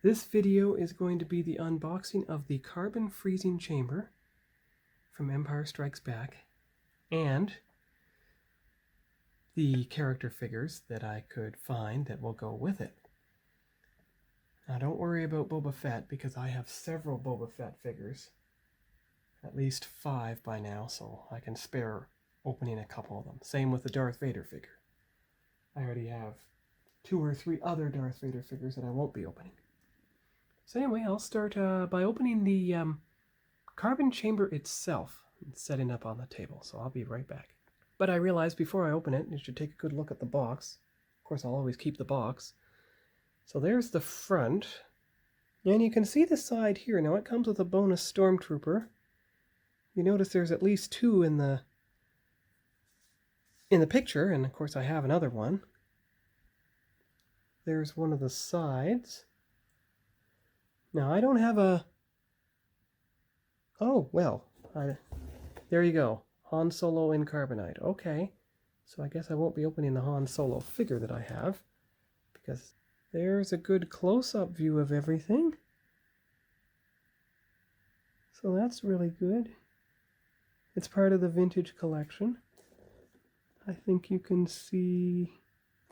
This video is going to be the unboxing of the Carbon Freezing Chamber from Empire Strikes Back and the character figures that I could find that will go with it. Now don't worry about Boba Fett because I have several Boba Fett figures. At least 5 by now, so I can spare opening a couple of them. Same with the Darth Vader figure. I already have 2 or 3 other Darth Vader figures that I won't be opening. So anyway, I'll start by opening the carbon chamber itself and setting up on the table, so I'll be right back. But I realized before I open it, you should take a good look at the box. Of course, I'll always keep the box. So there's the front, and you can see the side here. Now it comes with a bonus Stormtrooper. You notice there's at least 2 in the picture, and of course I have another one. There's one of the sides. Now I don't have a... Oh, well, there you go. Han Solo in carbonite. Okay, so I guess I won't be opening the Han Solo figure that I have, because there's a good close-up view of everything. So that's really good. It's part of the vintage collection. I think you can see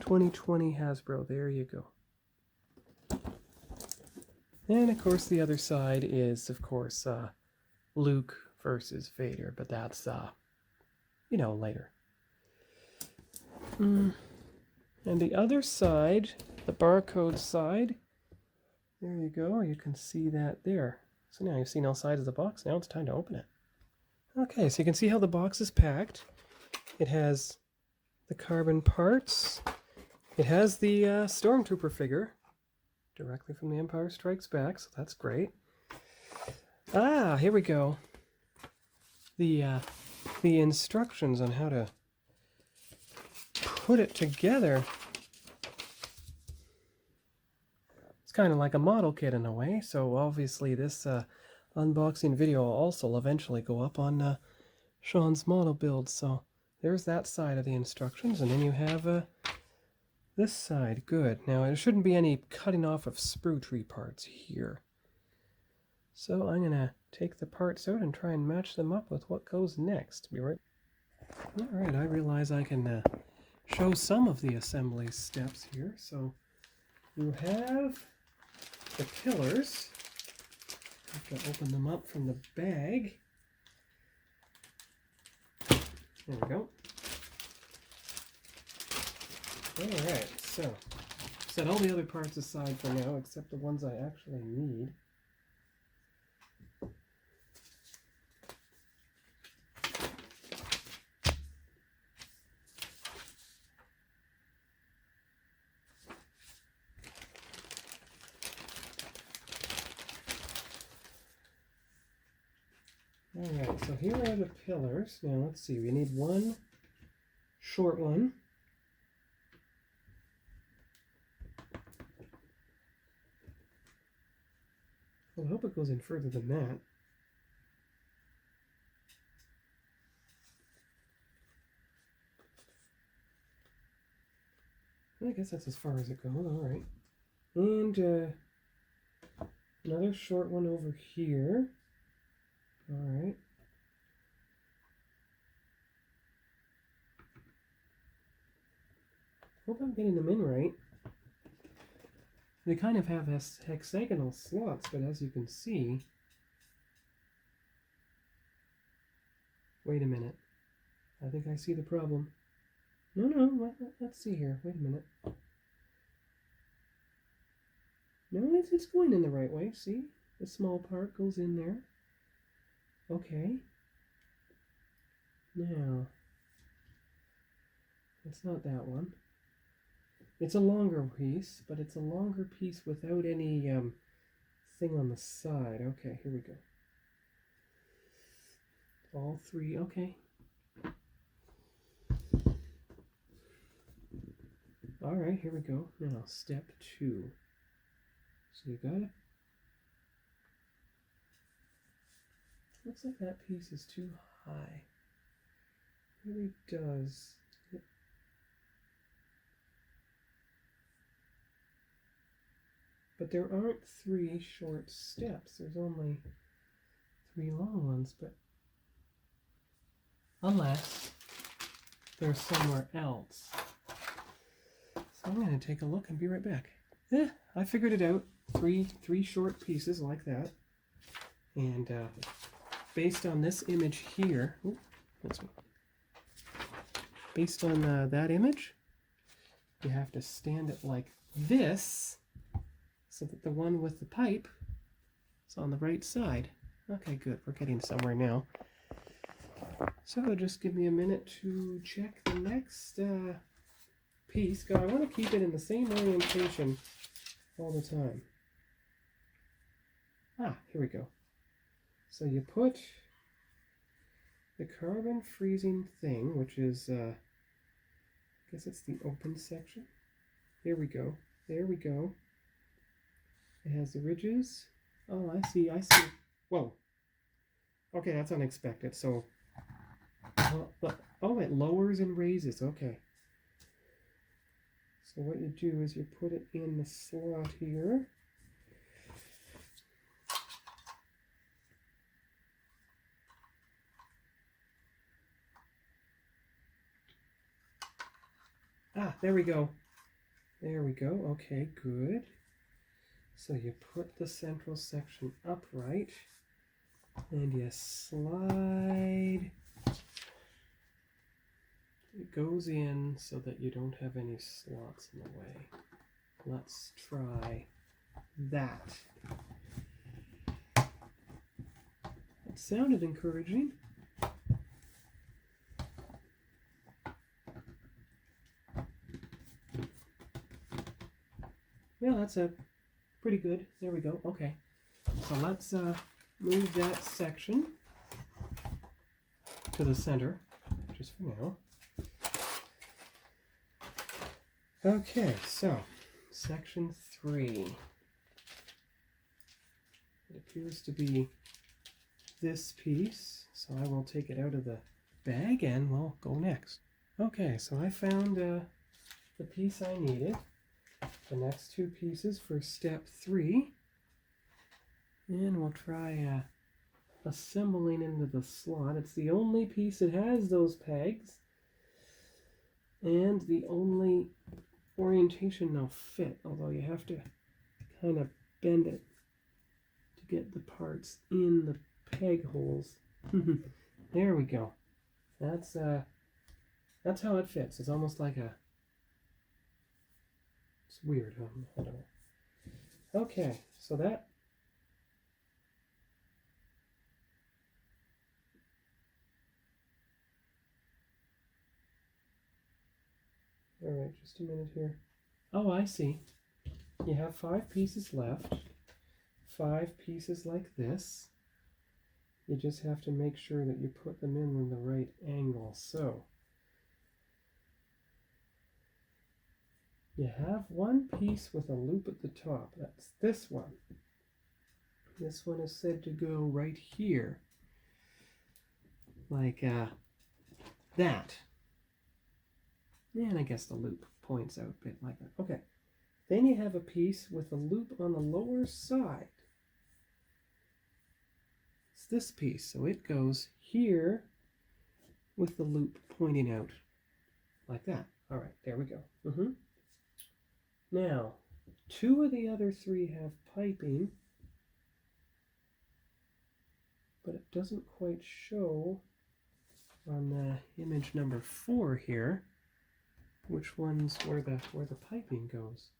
2020 Hasbro. There you go. And of course the other side is, of course, Luke versus Vader, but that's, you know, later. And the other side, the barcode side, there you go. You can see that there. So now you've seen all sides of the box. Now it's time to open it. Okay, so you can see how the box is packed. It has the carbon parts. It has the Stormtrooper figure directly from The Empire Strikes Back, so that's great. Ah, here we go. The instructions on how to put it together. It's kind of like a model kit in a way, so obviously this unboxing video will also eventually go up on Sean's model build. So there's that side of the instructions, and then you have this side. Good. Now there shouldn't be any cutting off of sprue tree parts here. So I'm going to take the parts out and try and match them up with what goes next. Be right. Alright, I realize I can show some of the assembly steps here. So you have the pillars. I have to open them up from the bag. There we go. Alright, so set all the other parts aside for now, except the ones I actually need. Alright, so here are the pillars. Now let's see, we need one short one. Well, I hope it goes in further than that. I guess that's as far as it goes, alright. And another short one over here. Alright. Hope I'm getting them in right. They kind of have hexagonal slots, but as you can see... Wait a minute. I think I see the problem. No, let's see here. Wait a minute. No, it's going in the right way. See? The small part goes in there. Okay. Now, it's not that one. It's a longer piece, but it's a longer piece without any thing on the side. Okay, here we go. All 3, okay. Alright, here we go. Now, step 2. So you got it. Looks like that piece is too high. It really does. But there aren't 3 short steps. There's only 3 long ones, but unless they're somewhere else. So I'm going to take a look and be right back. I figured it out. Three short pieces like that. And based on this image here, based on that image, you have to stand it like this so that the one with the pipe is on the right side. Okay, good. We're getting somewhere now. So just give me a minute to check the next piece. I want to keep it in the same orientation all the time. Here we go. So you put the carbon freezing thing, which is, I guess it's the open section. Here we go. There we go. It has the ridges. Oh, I see. Whoa. Okay, that's unexpected. So, oh, it lowers and raises. Okay. So what you do is you put it in the slot here. There we go. There we go. Okay, good. So you put the central section upright and you slide. It goes in so that you don't have any slots in the way. Let's try that. It sounded encouraging. Yeah, that's pretty good. There we go. Okay. So let's move that section to the center, just for now. Okay, so section 3. It appears to be this piece, so I will take it out of the bag and we'll go next. Okay, so I found the piece I needed. The next 2 pieces for step 3, and we'll try assembling into the slot. It's the only piece that has those pegs, and the only orientation they'll fit, although you have to kind of bend it to get the parts in the peg holes. There we go. That's how it fits. It's almost like a... It's weird, huh? I don't know. Okay, so that... Alright, just a minute here. Oh, I see. You have 5 pieces left. 5 pieces like this. You just have to make sure that you put them in the right angle. So, you have 1 piece with a loop at the top. That's this one. This one is said to go right here. Like that. And I guess the loop points out a bit like that. Okay. Then you have a piece with a loop on the lower side. It's this piece. So it goes here with the loop pointing out like that. All right, there we go. Now, 2 of the other 3 have piping, but it doesn't quite show on image number 4 here which one's where the piping goes.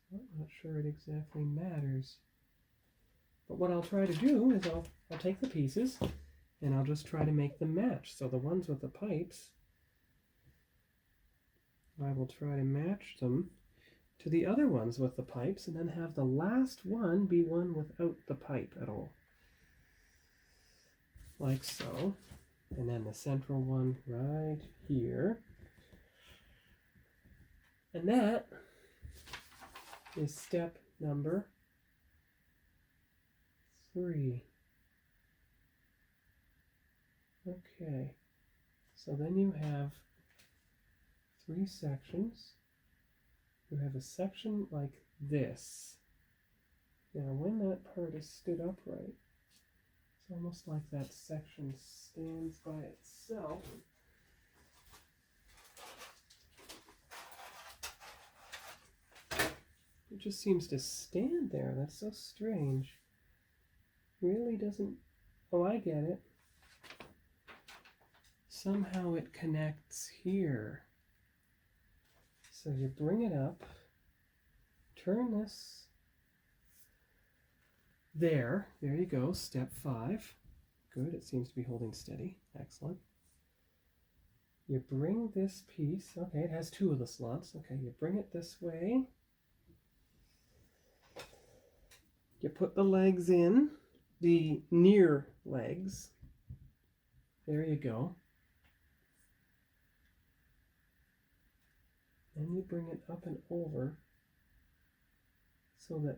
So I'm not sure it exactly matters. But what I'll try to do is I'll take the pieces and I'll just try to make them match. So the ones with the pipes, I will try to match them to the other ones with the pipes and then have the last one be one without the pipe at all. Like so. And then the central one right here. And that is step number 3. Okay. So then you have 3 sections. you have a section like this. Now when that part is stood upright, it's almost like that section stands by itself. It just seems to stand there. That's so strange. Really doesn't... Oh, I get it. Somehow it connects here. So you bring it up, turn this there. There you go, step 5. Good, it seems to be holding steady. Excellent. You bring this piece, okay, it has 2 of the slots. Okay, you bring it this way. You put the legs in, the near legs. There you go. Then you bring it up and over so that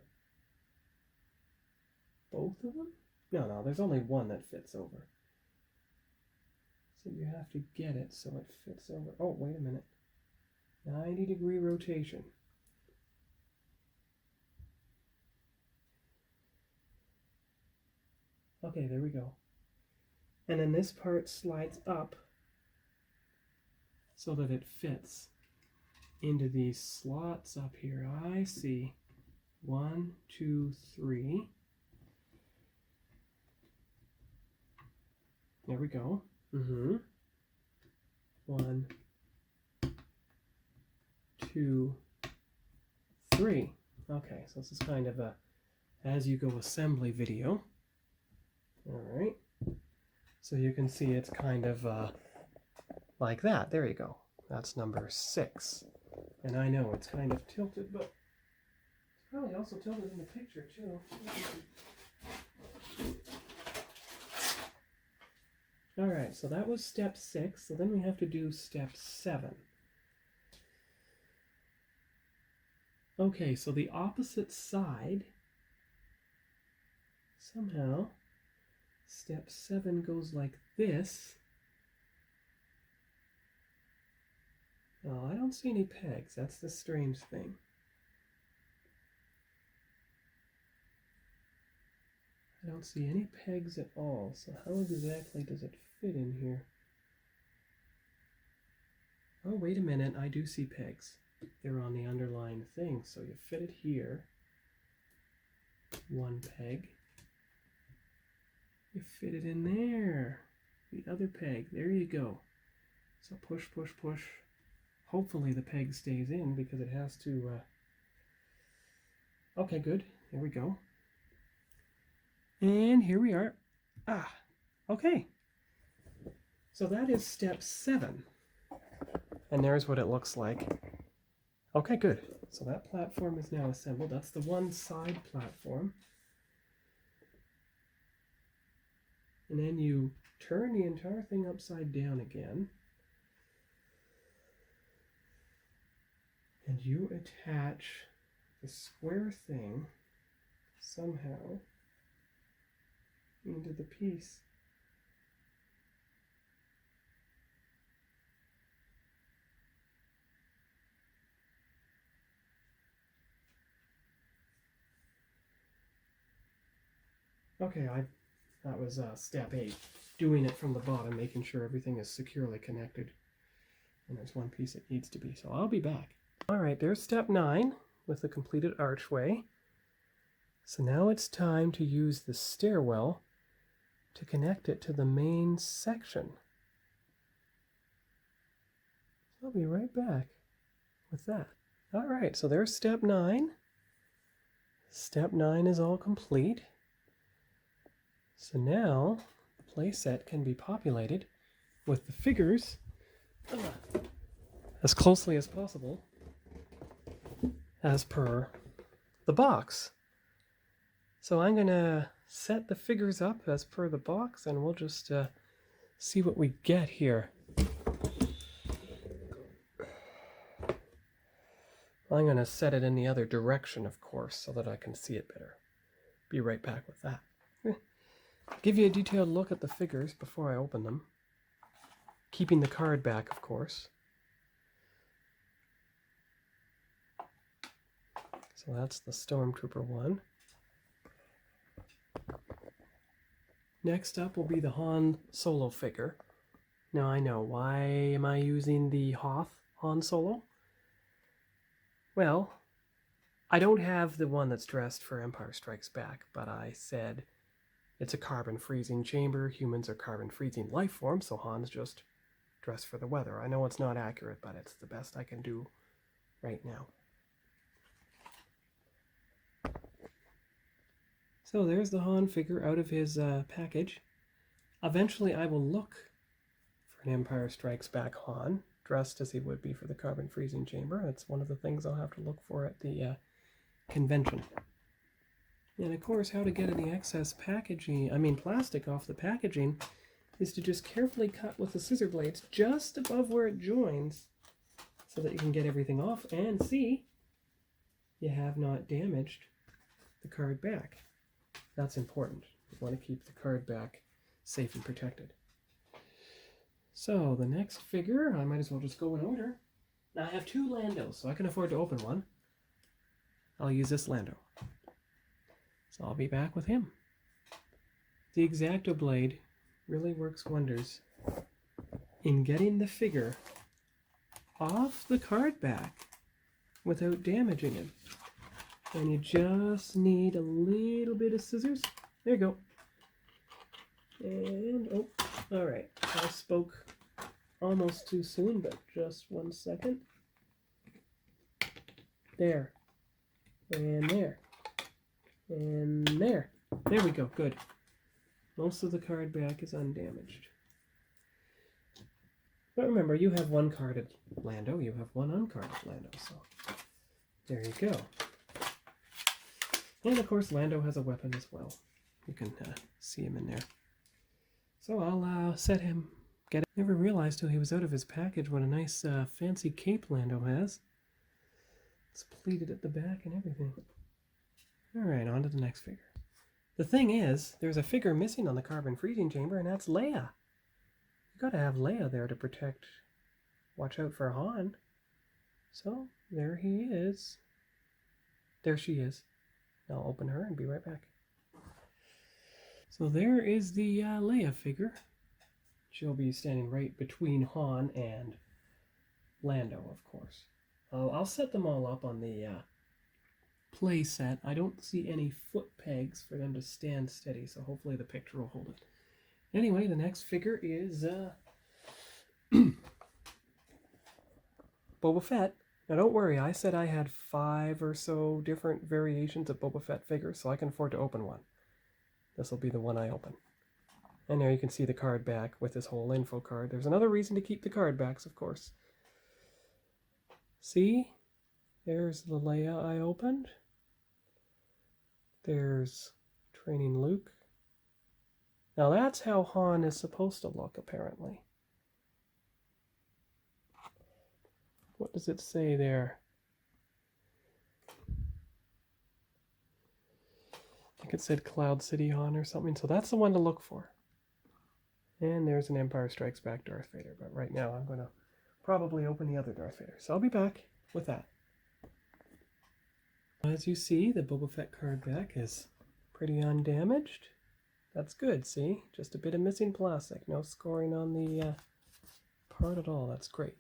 both of them? No, there's only one that fits over. So you have to get it so it fits over. Oh, wait a minute. 90-degree rotation. Okay, there we go. And then this part slides up so that it fits into these slots up here. I see. 1, 2, 3. There we go. 1, 2, 3. Okay, so this is kind of a as-you-go assembly video. Alright, so you can see it's kind of like that. There you go. That's number 6. And I know it's kind of tilted, but it's probably also tilted in the picture too. Alright, so that was step 6. So then we have to do step 7. Okay, so the opposite side, somehow, step 7 goes like this. Oh, I don't see any pegs. That's the strange thing. I don't see any pegs at all. So how exactly does it fit in here? Oh, wait a minute. I do see pegs. They're on the underlying thing. So you fit it here. 1 peg. You fit it in there. The other peg. There you go. So push, push, push. Hopefully the peg stays in because it has to... Okay, good. There we go. And here we are. Okay. So that is step 7. And there's what it looks like. Okay, good. So that platform is now assembled. That's the one side platform. And then you turn the entire thing upside down again. And you attach the square thing somehow into the piece. Okay, that was step 8. Doing it from the bottom, making sure everything is securely connected. And there's one piece that needs to be, so I'll be back. Alright, there's step 9 with the completed archway. So now it's time to use the stairwell to connect it to the main section. I'll be right back with that. Alright, so there's step 9. Step 9 is all complete. So now the playset can be populated with the figures as closely as possible as per the box. So I'm going to set the figures up as per the box and we'll just see what we get here. I'm going to set it in the other direction, of course, so that I can see it better. Be right back with that. Give you a detailed look at the figures before I open them. Keeping the card back, of course. So that's the Stormtrooper one. Next up will be the Han Solo figure. Now I know, why am I using the Hoth Han Solo? Well, I don't have the one that's dressed for Empire Strikes Back, but I said it's a carbon freezing chamber. Humans are carbon freezing life forms, so Han's just dressed for the weather. I know it's not accurate, but it's the best I can do right now. So there's the Han figure out of his package. Eventually I will look for an Empire Strikes Back Han, dressed as he would be for the Carbon Freezing Chamber. That's one of the things I'll have to look for at the convention. And of course, how to get any excess plastic off the packaging is to just carefully cut with the scissor blades just above where it joins so that you can get everything off and see you have not damaged the card back. That's important. You want to keep the card back safe and protected. So the next figure, I might as well just go in order. Now I have two Landos, so I can afford to open one. I'll use this Lando. So I'll be back with him. The X-Acto blade really works wonders in getting the figure off the card back without damaging him. And you just need a little bit of scissors. There you go. And, oh, all right. I spoke almost too soon, but just 1 second. There. And there. And there. There we go. Good. Most of the card back is undamaged. But remember, you have one carded Lando, you have one uncarded Lando, so there you go. And of course, Lando has a weapon as well. You can see him in there. So I'll set him. Never realized till he was out of his package what a nice fancy cape Lando has. It's pleated at the back and everything. Alright, on to the next figure. The thing is, there's a figure missing on the Carbon Freezing Chamber, and that's Leia. You gotta have Leia there to protect, watch out for Han. So, there he is. There she is. I'll open her and be right back. So there is the Leia figure. She'll be standing right between Han and Lando, of course. I'll set them all up on the play set. I don't see any foot pegs for them to stand steady, so hopefully the picture will hold it. Anyway, the next figure is Boba Fett. Now don't worry, I said I had 5 or so different variations of Boba Fett figures, so I can afford to open one. This will be the one I open. And there you can see the card back with this whole info card. There's another reason to keep the card backs, of course. See? There's the Leia I opened. There's Training Luke. Now that's how Han is supposed to look, apparently. What does it say there? I think it said Cloud City Han or something, so that's the one to look for. And there's an Empire Strikes Back Darth Vader, but right now I'm going to probably open the other Darth Vader. So I'll be back with that. As you see, the Boba Fett card back is pretty undamaged. That's good, see? Just a bit of missing plastic. No scoring on the part at all. That's great.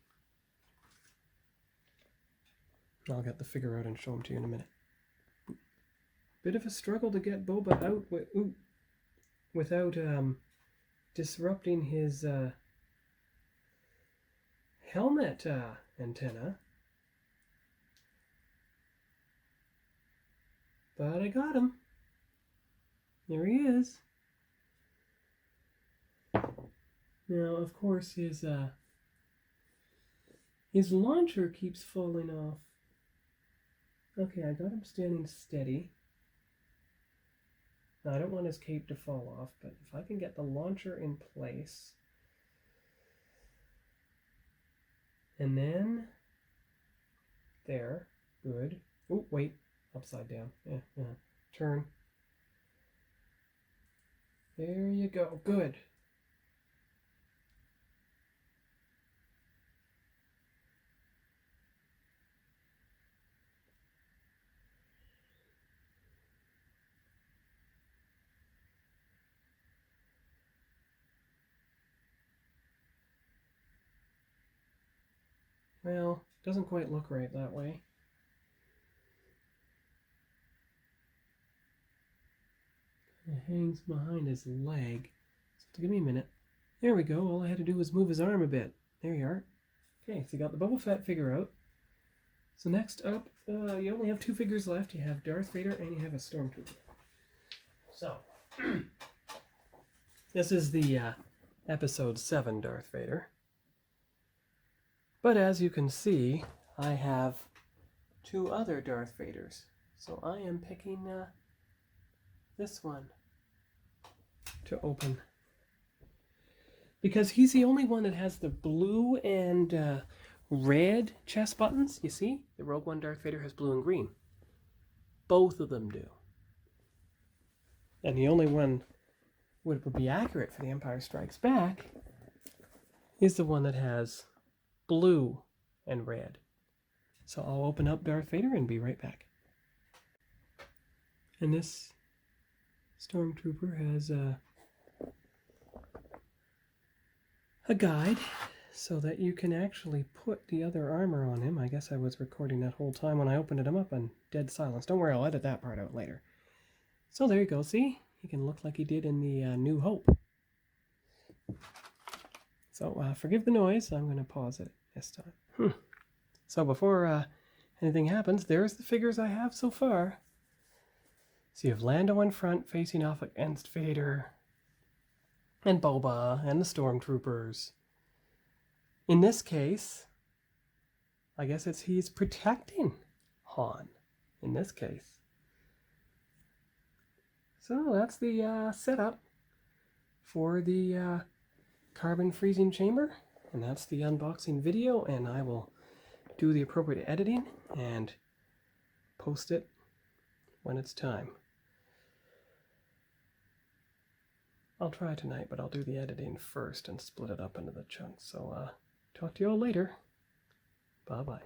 I'll get the figure out and show him to you in a minute. Bit of a struggle to get Boba out without disrupting his helmet antenna. But I got him. There he is. Now, of course, his launcher keeps falling off. Okay, I got him standing steady. Now, I don't want his cape to fall off, but if I can get the launcher in place, and then there, good. Oh, wait, upside down. Yeah. Turn. There you go. Good. Well, doesn't quite look right that way. It hangs behind his leg. So give me a minute. There we go. All I had to do was move his arm a bit. There you are. Okay, so you got the Boba Fett figure out. So next up, you only have 2 figures left. You have Darth Vader and you have a Stormtrooper. So, this is the Episode 7 Darth Vader. But as you can see, I have 2 other Darth Vaders. So I am picking this one to open. Because he's the only one that has the blue and red chest buttons. You see? The Rogue One Darth Vader has blue and green. Both of them do. And the only one that would be accurate for The Empire Strikes Back is the one that has blue and red. So I'll open up Darth Vader and be right back. And this Stormtrooper has a guide so that you can actually put the other armor on him. I guess I was recording that whole time when I opened him up on dead silence. Don't worry, I'll edit that part out later. So there you go, see? He can look like he did in the New Hope. So forgive the noise, I'm going to pause it this time. So before anything happens, there's the figures I have so far. So you have Lando in front facing off against Vader, and Boba, and the Stormtroopers. In this case, I guess he's protecting Han, in this case. So that's the setup for the Carbon Freezing Chamber, and that's the unboxing video, and I will do the appropriate editing and post it when it's time. I'll try tonight, but I'll do the editing first and split it up into the chunks. So talk to you all later. Bye-bye.